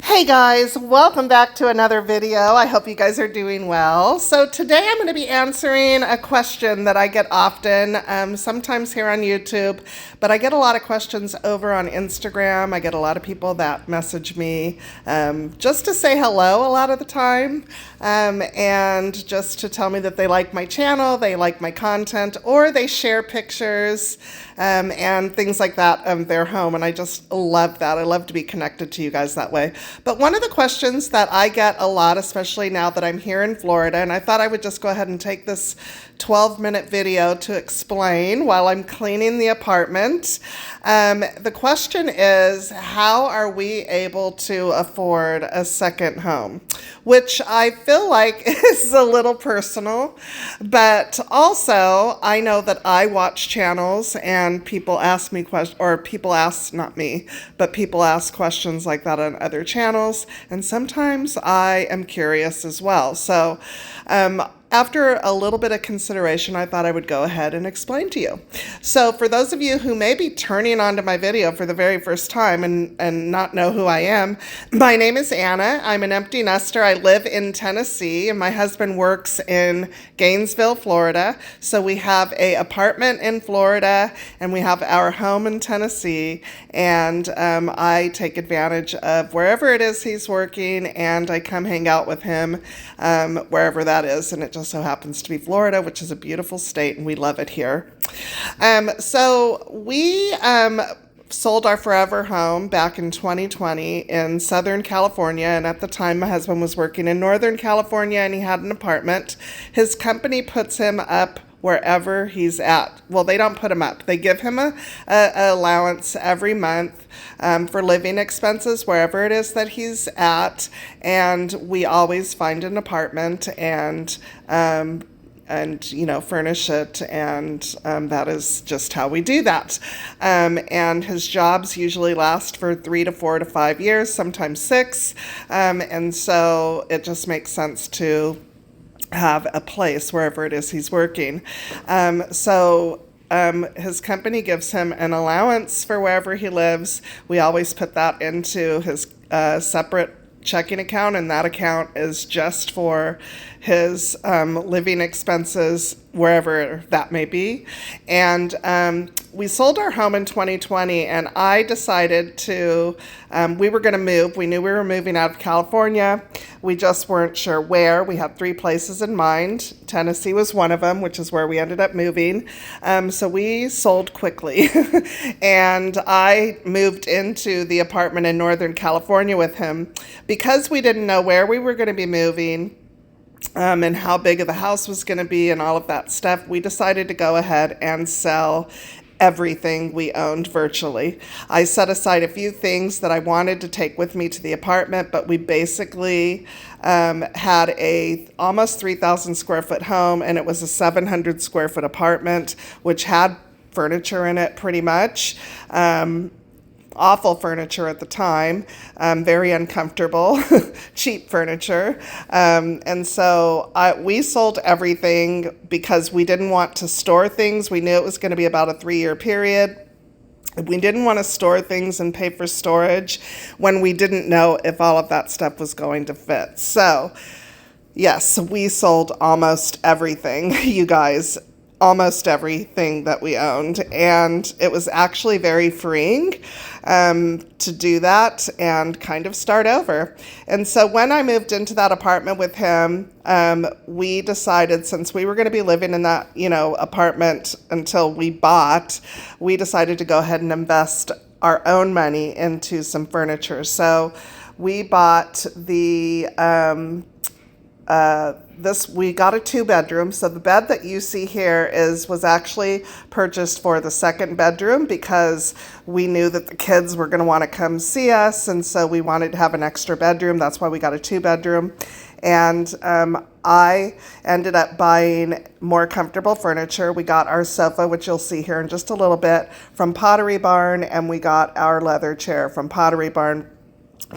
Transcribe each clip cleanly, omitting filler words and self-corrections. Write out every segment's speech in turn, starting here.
Hey guys, welcome back to another video. I hope you guys are doing well. So today I'm going to be answering a question that I get often, sometimes here on YouTube, but I get a lot of questions over on Instagram. I get a lot of people that message me just to say hello a lot of the time, and just to tell me that they like my channel, they like my content, or they share pictures and things like that of their home. And I just love that. I love to be connected to you guys that way. But one of the questions that I get a lot, especially now that I'm here in Florida, and I thought I would just go ahead and take this 12-minute video to explain while I'm cleaning the apartment. The question is, how are we able to afford a second home? Which I feel like is a little personal, but also I know that I watch channels and people ask me questions, or people ask, not me, but people ask questions like that on other channels, and sometimes I am curious as well. So after a little bit of consideration, I thought I would go ahead and explain to you. So for those of you who may be turning onto my video for the very first time and not know who I am, my name is Anna. I'm an empty nester. I live in Tennessee, and my husband works in Gainesville, Florida. So we have an apartment in Florida, and we have our home in Tennessee, and I take advantage of wherever it is he's working, and I come hang out with him wherever that is, and it just so happens to be Florida, which is a beautiful state, and we love it here. So we sold our forever home back in 2020 in Southern California, and at the time my husband was working in Northern California, and he had an apartment. His company puts him up wherever he's at. Well, they don't put him up. They give him a allowance every month for living expenses wherever it is that he's at, and we always find an apartment and furnish it, and that is just how we do that. And his jobs usually last for 3 to 4 to 5 years, sometimes 6, and so it just makes sense to have a place wherever it is he's working. His company gives him an allowance for wherever he lives. We always put that into his separate checking account, and that account is just for his living expenses wherever that may be. And we sold our home in 2020, and I decided to, we were going to move. We knew we were moving out of California. We just weren't sure where. We had 3 places in mind. Tennessee was one of them, which is where we ended up moving. So we sold quickly, and I moved into the apartment in Northern California with him. Because we didn't know where we were going to be moving, and how big of the house was going to be and all of that stuff, we decided to go ahead and sell everything we owned virtually. I set aside a few things that I wanted to take with me to the apartment, but we basically had a almost 3,000 square foot home, and it was a 700 square foot apartment, which had furniture in it pretty much. Awful furniture at the time, very uncomfortable, cheap furniture. And so we sold everything because we didn't want to store things. We knew it was going to be about a 3-year period. We didn't want to store things and pay for storage when we didn't know if all of that stuff was going to fit. So yes, we sold almost everything, you guys. Almost everything that we owned, and it was actually very freeing to do that and kind of start over. And so when I moved into that apartment with him, we decided, since we were going to be living in that apartment until we bought, we decided to go ahead and invest our own money into some furniture. So we bought the we got a 2-bedroom. So the bed that you see here was actually purchased for the second bedroom because we knew that the kids were going to want to come see us, and so we wanted to have an extra bedroom. That's why we got a 2-bedroom. And I ended up buying more comfortable furniture. We got our sofa, which you'll see here in just a little bit, from Pottery Barn, and we got our leather chair from Pottery Barn.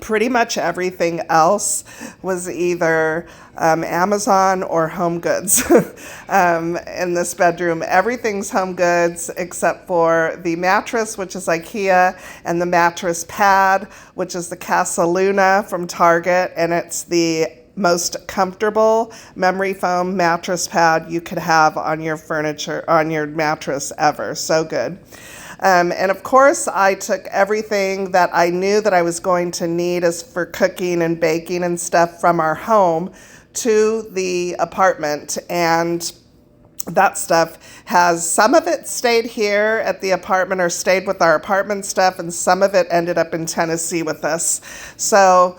Pretty much everything else was either Amazon or Home Goods in this bedroom. Everything's Home Goods except for the mattress, which is IKEA, and the mattress pad, which is the Casa Luna from Target, and it's the most comfortable memory foam mattress pad you could have on your furniture, on your mattress ever. So good. And of course, I took everything that I knew that I was going to need as for cooking and baking and stuff from our home to the apartment. And that stuff has, some of it stayed here at the apartment or stayed with our apartment stuff, and some of it ended up in Tennessee with us. So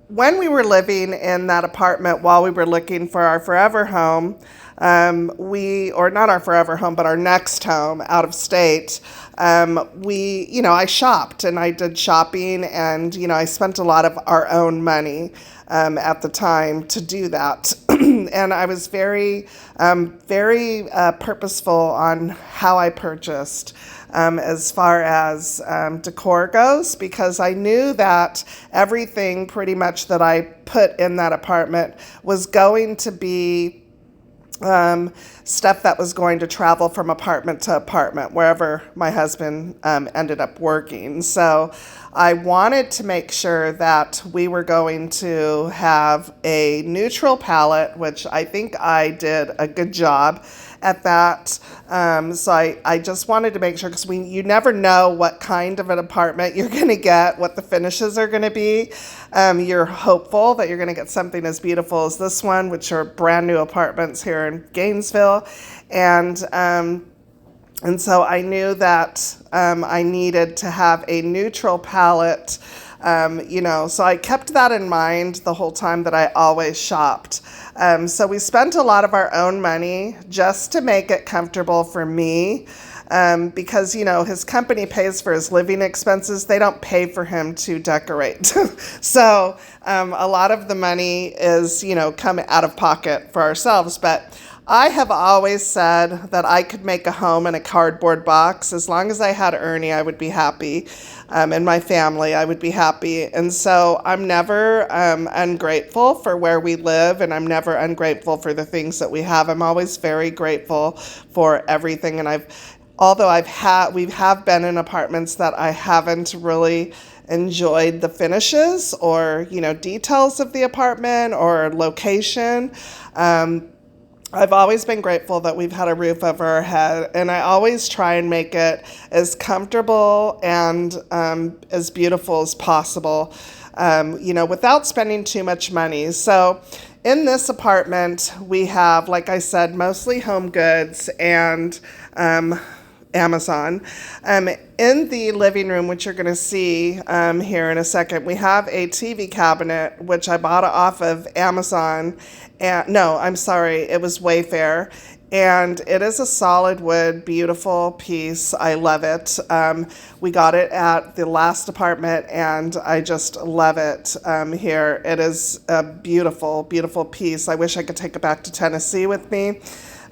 when we were living in that apartment while we were looking for our forever home, or not our forever home, but our next home out of state, I shopped and I did shopping, and, I spent a lot of our own money at the time to do that. And I was very purposeful on how I purchased as far as decor goes, because I knew that everything pretty much that I put in that apartment was going to be stuff that was going to travel from apartment to apartment, wherever my husband ended up working. So I wanted to make sure that we were going to have a neutral palette, which I think I did a good job at that. So I just wanted to make sure, because you never know what kind of an apartment you're going to get, what the finishes are going to be. You're hopeful that you're going to get something as beautiful as this one, which are brand new apartments here in Gainesville. And so I knew that I needed to have a neutral palette, so I kept that in mind the whole time that I always shopped. So we spent a lot of our own money just to make it comfortable for me, because, his company pays for his living expenses. They don't pay for him to decorate. So a lot of the money is, come out of pocket for ourselves. But I have always said that I could make a home in a cardboard box. As long as I had Ernie, I would be happy. And my family, I would be happy. And so I'm never ungrateful for where we live, and I'm never ungrateful for the things that we have. I'm always very grateful for everything. And we have been in apartments that I haven't really enjoyed the finishes or, details of the apartment or location. I've always been grateful that we've had a roof over our head, and I always try and make it as comfortable and as beautiful as possible, without spending too much money. So in this apartment, we have, like I said, mostly Home Goods and Amazon. In the living room, which you're going to see here in a second, we have a TV cabinet, which I bought off of Amazon. No, I'm sorry, it was Wayfair. And it is a solid wood, beautiful piece. I love it. We got it at the last apartment, and I just love it here. It is a beautiful, beautiful piece. I wish I could take it back to Tennessee with me.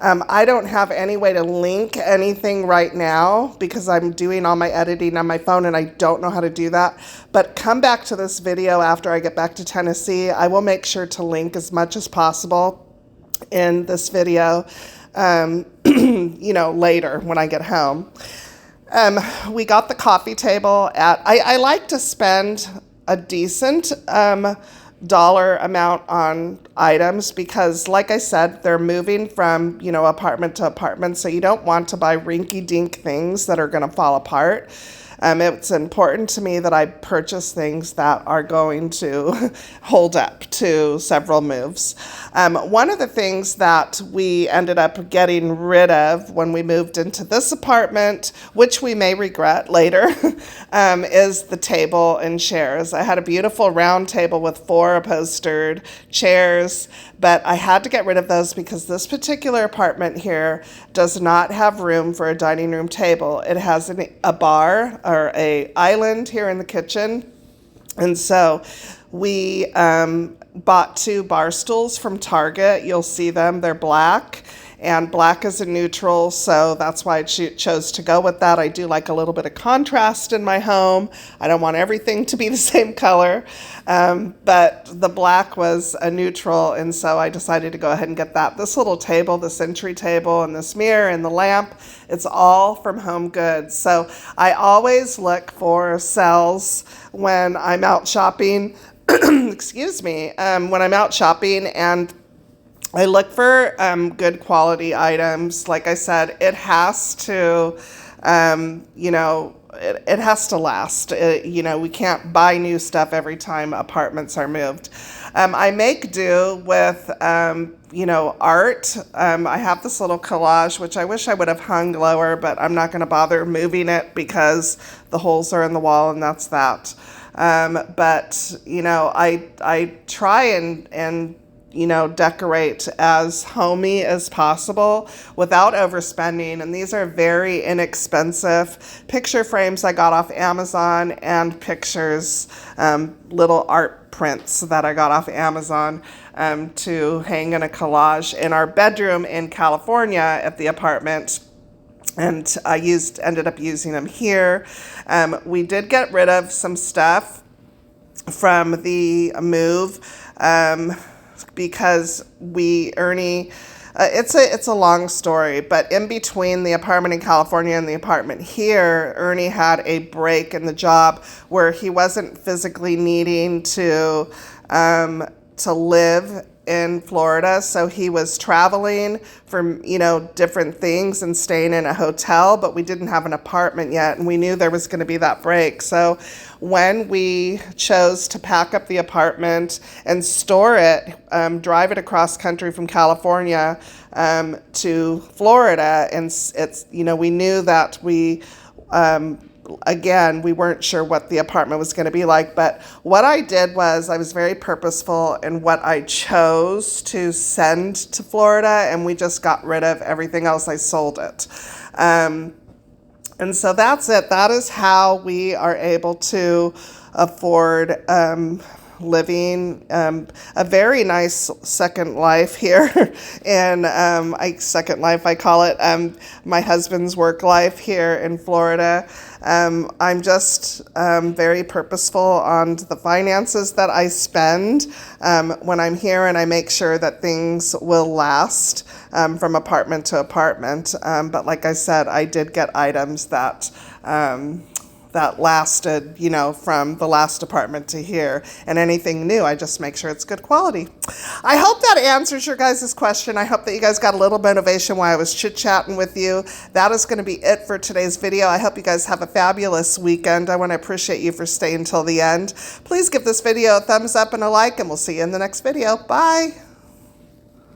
I don't have any way to link anything right now because I'm doing all my editing on my phone and I don't know how to do that. But come back to this video after I get back to Tennessee. I will make sure to link as much as possible in this video, later when I get home. We got the coffee table I like to spend a decent dollar amount on items because, like I said, they're moving from, apartment to apartment, so you don't want to buy rinky-dink things that are going to fall apart. It's important to me that I purchase things that are going to hold up to several moves. One of the things that we ended up getting rid of when we moved into this apartment, which we may regret later, is the table and chairs. I had a beautiful round table with 4 upholstered chairs, but I had to get rid of those because this particular apartment here does not have room for a dining room table. It has a bar or a island here in the kitchen. And so we bought 2 bar stools from Target. You'll see them. They're black. and black is a neutral, so that's why I chose to go with that. I do like a little bit of contrast in my home. I don't want everything to be the same color, but the black was a neutral, and so I decided to go ahead and get that. This little table, this entry table, and this mirror, and the lamp, it's all from Home Goods. So I always look for sales when I'm out shopping. Excuse me, when I'm out shopping, and I look for good quality items. Like I said, it has to, it has to last. We can't buy new stuff every time apartments are moved. I make do with, art. I have this little collage, which I wish I would have hung lower, but I'm not going to bother moving it because the holes are in the wall, and that's that. But I try and decorate as homey as possible without overspending. And these are very inexpensive picture frames I got off Amazon, and pictures, little art prints that I got off Amazon to hang in a collage in our bedroom in California at the apartment. And I ended up using them here. We did get rid of some stuff from the move, because Ernie, it's a long story, but in between the apartment in California and the apartment here, Ernie had a break in the job where he wasn't physically needing to live in Florida, so he was traveling for different things and staying in a hotel, but we didn't have an apartment yet, and we knew there was going to be that break. So when we chose to pack up the apartment and store it, drive it across country from California to Florida, and we knew that again, we weren't sure what the apartment was going to be like, but what I did was I was very purposeful in what I chose to send to Florida, and we just got rid of everything else. I sold it. And so that's it. That is how we are able to afford living a very nice second life here. And second life, I call it, my husband's work life here in Florida. I'm just very purposeful on the finances that I spend when I'm here, and I make sure that things will last from apartment to apartment. But like I said, I did get items that lasted, from the last apartment to here. And anything new, I just make sure it's good quality. I hope that answers your guys' question. I hope that you guys got a little motivation while I was chit-chatting with you. That is going to be it for today's video. I hope you guys have a fabulous weekend. I want to appreciate you for staying till the end. Please give this video a thumbs up and a like, and we'll see you in the next video. Bye.